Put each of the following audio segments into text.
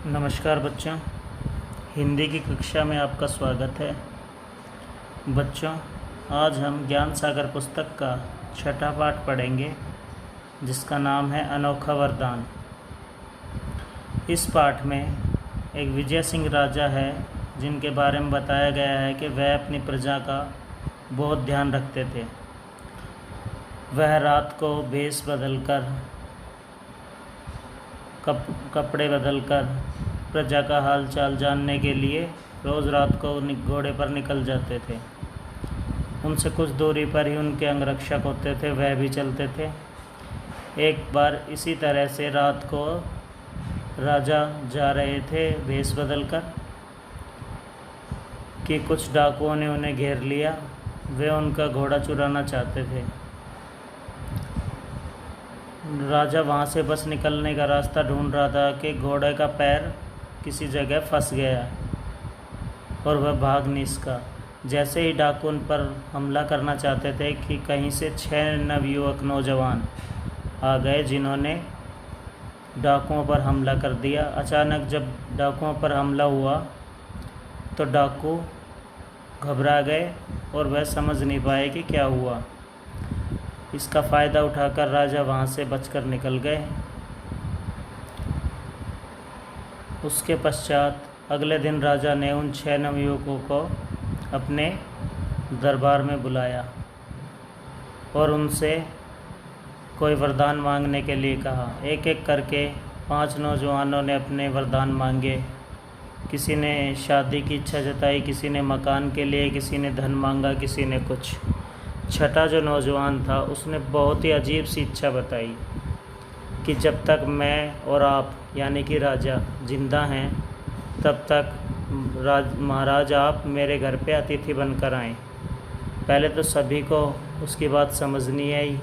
नमस्कार बच्चों, हिंदी की कक्षा में आपका स्वागत है। बच्चों, आज हम ज्ञान सागर पुस्तक का छठा पाठ पढ़ेंगे जिसका नाम है अनोखा वरदान। इस पाठ में एक विजय सिंह राजा है जिनके बारे में बताया गया है कि वह अपनी प्रजा का बहुत ध्यान रखते थे। वह रात को भेष बदलकर कपड़े बदलकर प्रजा का हाल चाल जानने के लिए रोज़ रात को घोड़े पर निकल जाते थे। उनसे कुछ दूरी पर ही उनके अंगरक्षक होते थे, वह भी चलते थे। एक बार इसी तरह से रात को राजा जा रहे थे भेष बदलकर कि कुछ डाकुओं ने उन्हें घेर लिया। वे उनका घोड़ा चुराना चाहते थे। राजा वहाँ से बस निकलने का रास्ता ढूंढ रहा था कि घोड़े का पैर किसी जगह फंस गया और वह भाग नहीं सका। जैसे ही डाकू उन पर हमला करना चाहते थे कि कहीं से 6 नवयुवक नौजवान आ गए जिन्होंने डाकुओं पर हमला कर दिया। अचानक जब डाकुओं पर हमला हुआ तो डाकू घबरा गए और वह समझ नहीं पाए कि क्या हुआ। इसका फ़ायदा उठाकर राजा वहाँ से बचकर निकल गए। उसके पश्चात अगले दिन राजा ने उन 6 नवयुवकों को अपने दरबार में बुलाया और उनसे कोई वरदान मांगने के लिए कहा। एक एक करके 5 नौजवानों ने अपने वरदान मांगे। किसी ने शादी की इच्छा जताई, किसी ने मकान के लिए, किसी ने धन मांगा, किसी ने कुछ। छठा जो नौजवान था उसने बहुत ही अजीब सी इच्छा बताई कि जब तक मैं और आप यानी कि राजा जिंदा हैं तब तक महाराज आप मेरे घर पे अतिथि बनकर आएँ। पहले तो सभी को उसकी बात समझ नहीं आई।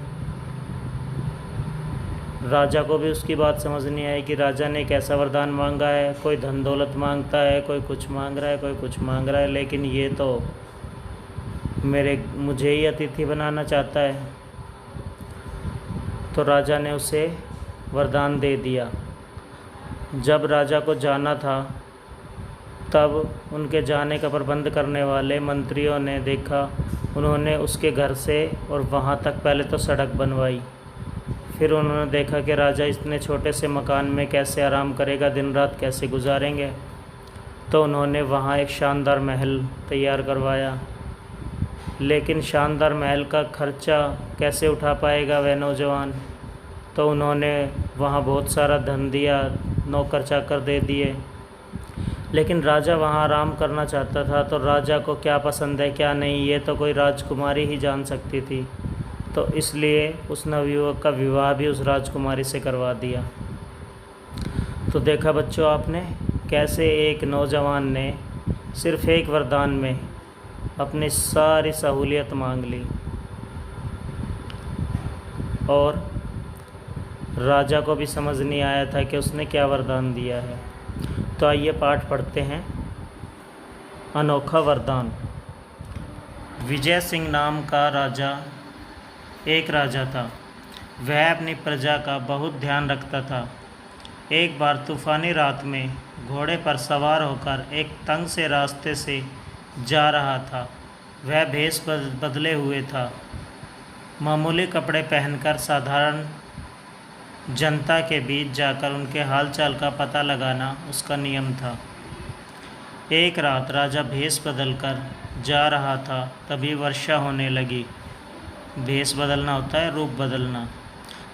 राजा को भी उसकी बात समझ नहीं आई कि राजा ने कैसा वरदान मांगा है। कोई धन दौलत मांगता है, कोई कुछ मांग रहा है, कोई कुछ मांग रहा है, लेकिन ये तो मुझे ही अतिथि बनाना चाहता है। तो राजा ने उसे वरदान दे दिया। जब राजा को जाना था तब उनके जाने का प्रबंध करने वाले मंत्रियों ने देखा। उन्होंने उसके घर से और वहाँ तक पहले तो सड़क बनवाई। फिर उन्होंने देखा कि राजा इतने छोटे से मकान में कैसे आराम करेगा, दिन रात कैसे गुजारेंगे। तो उन्होंने वहाँ एक शानदार महल तैयार करवाया। लेकिन शानदार महल का खर्चा कैसे उठा पाएगा वह नौजवान। तो उन्होंने वहाँ बहुत सारा धन दिया, नौकर चाकर दे दिए। लेकिन राजा वहाँ आराम करना चाहता था। तो राजा को क्या पसंद है क्या नहीं ये तो कोई राजकुमारी ही जान सकती थी। तो इसलिए उस नवयुवक का विवाह भी उस राजकुमारी से करवा दिया। तो देखा बच्चों आपने कैसे एक नौजवान ने सिर्फ़ एक वरदान में अपनी सारी सहूलियत मांग ली और राजा को भी समझ नहीं आया था कि उसने क्या वरदान दिया है। तो आइए पाठ पढ़ते हैं। अनोखा वरदान। विजय सिंह नाम का एक राजा था। वह अपनी प्रजा का बहुत ध्यान रखता था। एक बार तूफ़ानी रात में घोड़े पर सवार होकर एक तंग से रास्ते से जा रहा था। वह भेष बदले हुए था। मामूली कपड़े पहनकर साधारण जनता के बीच जाकर उनके हालचाल का पता लगाना उसका नियम था। एक रात राजा भेष बदलकर जा रहा था, तभी वर्षा होने लगी। भेष बदलना होता है रूप बदलना।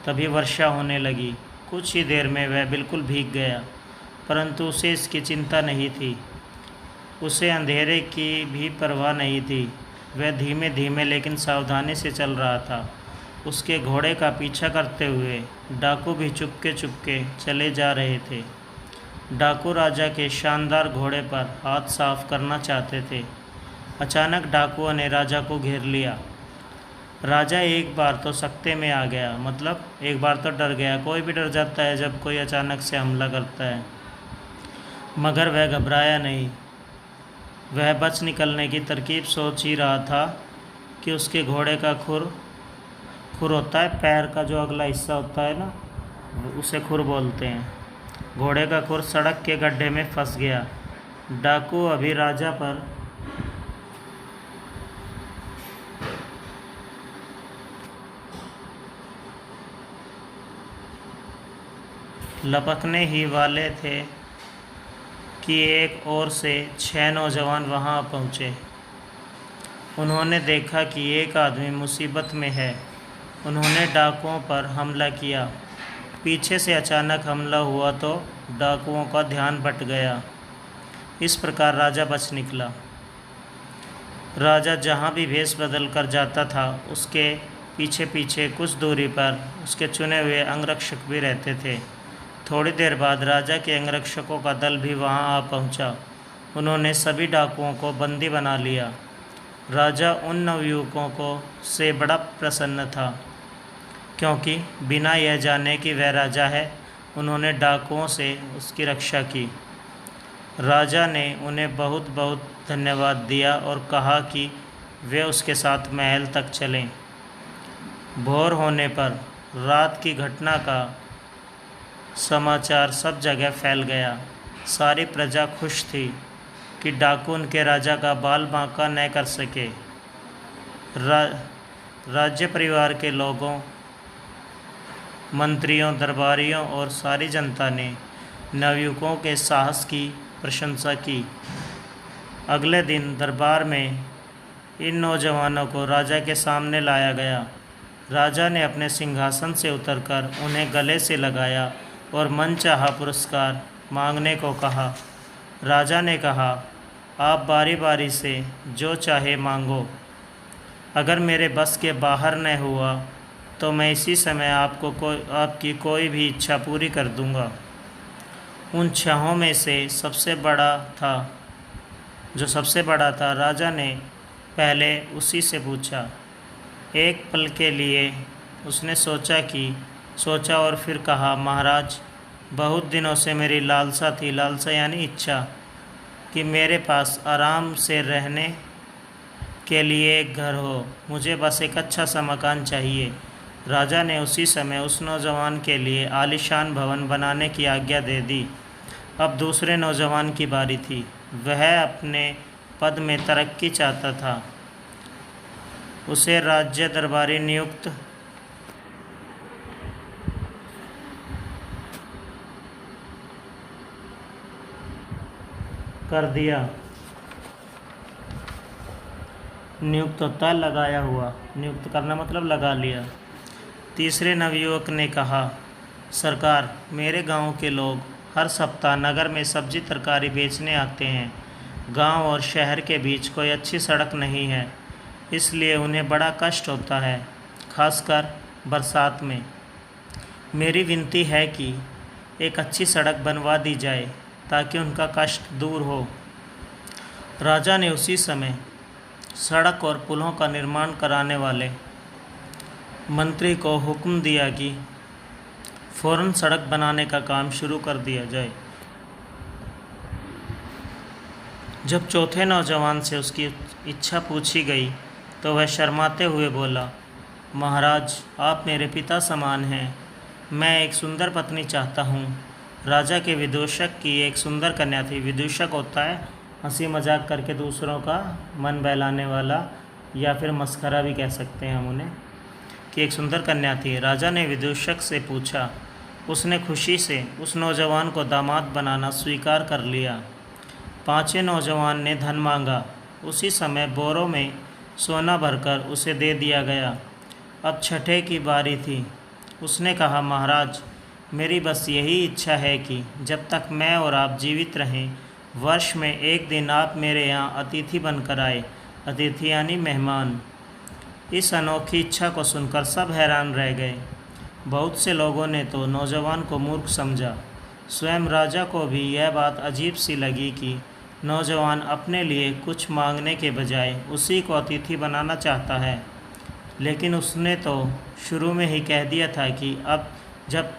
तभी वर्षा होने लगी। कुछ ही देर में वह बिल्कुल भीग गया, परंतु उसे इसकी चिंता नहीं थी। उसे अंधेरे की भी परवाह नहीं थी। वह धीमे धीमे लेकिन सावधानी से चल रहा था। उसके घोड़े का पीछा करते हुए डाकू भी चुपके चुपके चले जा रहे थे। डाकू राजा के शानदार घोड़े पर हाथ साफ करना चाहते थे। अचानक डाकुओं ने राजा को घेर लिया। राजा एक बार तो सकते में आ गया, मतलब एक बार तो डर गया। कोई भी डर जाता है जब कोई अचानक से हमला करता है, मगर वह घबराया नहीं। वह बच निकलने की तरकीब सोच ही रहा था कि उसके घोड़े का खुर होता है, पैर का जो अगला हिस्सा होता है ना, उसे खुर बोलते हैं। घोड़े का खुर सड़क के गड्ढे में फंस गया। डाकू अभी राजा पर लपकने ही वाले थे कि एक ओर से 6 नौजवान वहां पहुंचे। उन्होंने देखा कि एक आदमी मुसीबत में है। उन्होंने डाकुओं पर हमला किया। पीछे से अचानक हमला हुआ तो डाकुओं का ध्यान भटक गया। इस प्रकार राजा बच निकला। राजा जहाँ भी भेष बदल कर जाता था, उसके पीछे पीछे कुछ दूरी पर उसके चुने हुए अंगरक्षक भी रहते थे। थोड़ी देर बाद राजा के अंगरक्षकों का दल भी वहां आ पहुंचा। उन्होंने सभी डाकुओं को बंदी बना लिया। राजा उन नवयुवकों को से बड़ा प्रसन्न था, क्योंकि बिना यह जाने कि वह राजा है, उन्होंने डाकुओं से उसकी रक्षा की। राजा ने उन्हें बहुत बहुत धन्यवाद दिया और कहा कि वे उसके साथ महल तक चलें। भोर होने पर रात की घटना का समाचार सब जगह फैल गया। सारी प्रजा खुश थी कि डाकू उनके राजा का बाल बांका न कर सके। राज्य परिवार के लोगों, मंत्रियों, दरबारियों और सारी जनता ने नवयुवकों के साहस की प्रशंसा की। अगले दिन दरबार में इन नौजवानों को राजा के सामने लाया गया। राजा ने अपने सिंहासन से उतरकर उन्हें गले से लगाया और मनचाहा पुरस्कार मांगने को कहा। राजा ने कहा, आप बारी बारी से जो चाहे मांगो। अगर मेरे बस के बाहर न हुआ तो मैं इसी समय आपकी कोई भी इच्छा पूरी कर दूंगा। उन 6 में से सबसे बड़ा था, राजा ने पहले उसी से पूछा। एक पल के लिए उसने सोचा और फिर कहा, महाराज, बहुत दिनों से मेरी लालसा थी, लालसा यानी इच्छा, कि मेरे पास आराम से रहने के लिए एक घर हो। मुझे बस एक अच्छा सा मकान चाहिए। राजा ने उसी समय उस नौजवान के लिए आलीशान भवन बनाने की आज्ञा दे दी। अब दूसरे नौजवान की बारी थी। वह अपने पद में तरक्की चाहता था। उसे राज्य दरबारी नियुक्त कर दिया। नियुक्त होता लगाया हुआ, नियुक्त करना मतलब लगा लिया। तीसरे नवयुवक ने कहा, सरकार, मेरे गांव के लोग हर सप्ताह नगर में सब्जी तरकारी बेचने आते हैं। गांव और शहर के बीच कोई अच्छी सड़क नहीं है, इसलिए उन्हें बड़ा कष्ट होता है, खासकर बरसात में। मेरी विनती है कि एक अच्छी सड़क बनवा दी जाए ताकि उनका कष्ट दूर हो। राजा ने उसी समय सड़क और पुलों का निर्माण कराने वाले मंत्री को हुक्म दिया कि फौरन सड़क बनाने का काम शुरू कर दिया जाए। जब चौथे नौजवान से उसकी इच्छा पूछी गई तो वह शर्माते हुए बोला, महाराज, आप मेरे पिता समान हैं। मैं एक सुंदर पत्नी चाहता हूँ। राजा के विदूषक की एक सुंदर कन्या थी। विदूषक होता है हंसी मजाक करके दूसरों का मन बहलाने वाला, या फिर मस्खरा भी कह सकते हैं हम उन्हें, कि एक सुंदर कन्या थी। राजा ने विदूषक से पूछा। उसने खुशी से उस नौजवान को दामाद बनाना स्वीकार कर लिया। 5वें नौजवान ने धन मांगा। उसी समय बोरों में सोना भरकर उसे दे दिया गया। अब 6ठे की बारी थी। उसने कहा, महाराज, मेरी बस यही इच्छा है कि जब तक मैं और आप जीवित रहें, वर्ष में एक दिन आप मेरे यहाँ अतिथि बनकर आए। अतिथि यानी मेहमान। इस अनोखी इच्छा को सुनकर सब हैरान रह गए। बहुत से लोगों ने तो नौजवान को मूर्ख समझा। स्वयं राजा को भी यह बात अजीब सी लगी कि नौजवान अपने लिए कुछ मांगने के बजाय उसी को अतिथि बनाना चाहता है। लेकिन उसने तो शुरू में ही कह दिया था कि अब जब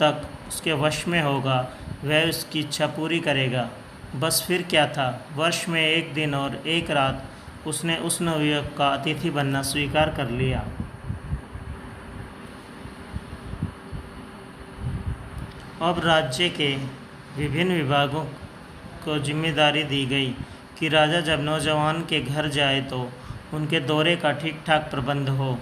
तक उसके वश में होगा वह उसकी इच्छा पूरी करेगा। बस फिर क्या था, वर्ष में एक दिन और एक रात उसने उस नवयुवक का अतिथि बनना स्वीकार कर लिया। अब राज्य के विभिन्न विभागों को जिम्मेदारी दी गई कि राजा जब नौजवान के घर जाए तो उनके दौरे का ठीक ठाक प्रबंध हो,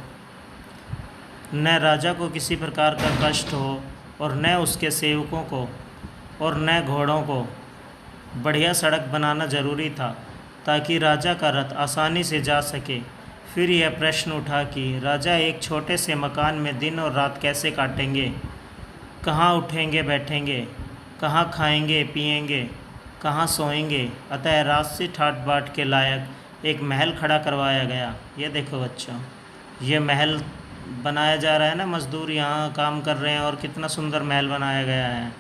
न राजा को किसी प्रकार का कष्ट हो और न उसके सेवकों को और न घोड़ों को। बढ़िया सड़क बनाना जरूरी था ताकि राजा का रथ आसानी से जा सके। फिर यह प्रश्न उठा कि राजा एक छोटे से मकान में दिन और रात कैसे काटेंगे, कहाँ उठेंगे बैठेंगे, कहाँ खाएंगे पिएंगे, कहाँ सोएंगे। अतः राजसी ठाट बाट के लायक एक महल खड़ा करवाया गया। ये देखो बच्चों, ये महल बनाया जा रहा है ना, मजदूर यहाँ काम कर रहे हैं और कितना सुंदर महल बनाया गया है।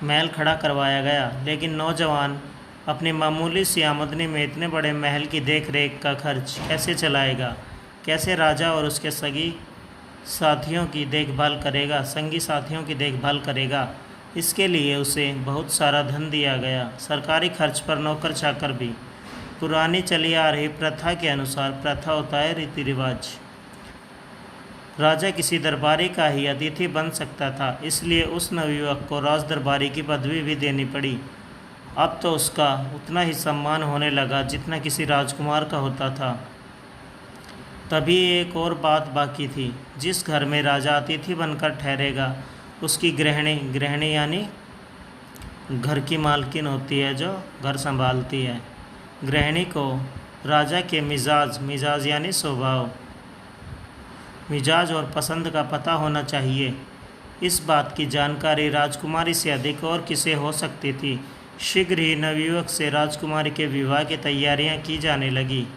महल खड़ा करवाया गया, लेकिन नौजवान अपनी मामूली सी आमदनी में इतने बड़े महल की देख रेख का खर्च कैसे चलाएगा, कैसे राजा और उसके संगी साथियों की देखभाल करेगा। इसके लिए उसे बहुत सारा धन दिया गया, सरकारी खर्च पर नौकर चाकर भी। पुरानी चली आ रही प्रथा के अनुसार, प्रथा होता है रीति रिवाज, राजा किसी दरबारी का ही अतिथि बन सकता था, इसलिए उस नवयुवक को राज दरबारी की पदवी भी देनी पड़ी। अब तो उसका उतना ही सम्मान होने लगा जितना किसी राजकुमार का होता था। तभी एक और बात बाकी थी। जिस घर में राजा अतिथि बनकर ठहरेगा, उसकी गृहिणी यानी घर की मालकिन होती है जो घर संभालती है, गृहिणी को राजा के मिजाज यानी स्वभाव, मिजाज और पसंद का पता होना चाहिए। इस बात की जानकारी राजकुमारी से अधिक और किसे हो सकती थी। शीघ्र ही नवयुवक से राजकुमारी के विवाह की तैयारियां की जाने लगी।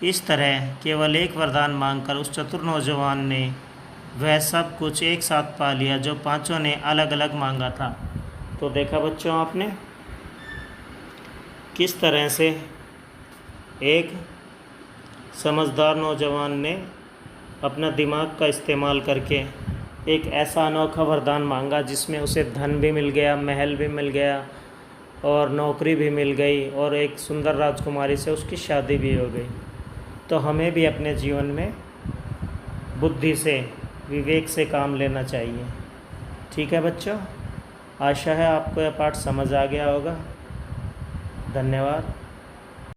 इस तरह केवल एक वरदान मांगकर उस चतुर नौजवान ने वह सब कुछ एक साथ पा लिया जो पांचों ने अलग अलग मांगा था। तो देखा बच्चों आपने किस तरह से एक समझदार नौजवान ने अपना दिमाग का इस्तेमाल करके एक ऐसा अनोखा वरदान मांगा जिसमें उसे धन भी मिल गया, महल भी मिल गया और नौकरी भी मिल गई और एक सुंदर राजकुमारी से उसकी शादी भी हो गई। तो हमें भी अपने जीवन में बुद्धि से, विवेक से काम लेना चाहिए। ठीक है बच्चों, आशा है आपको यह पाठ समझ आ गया होगा। धन्यवाद।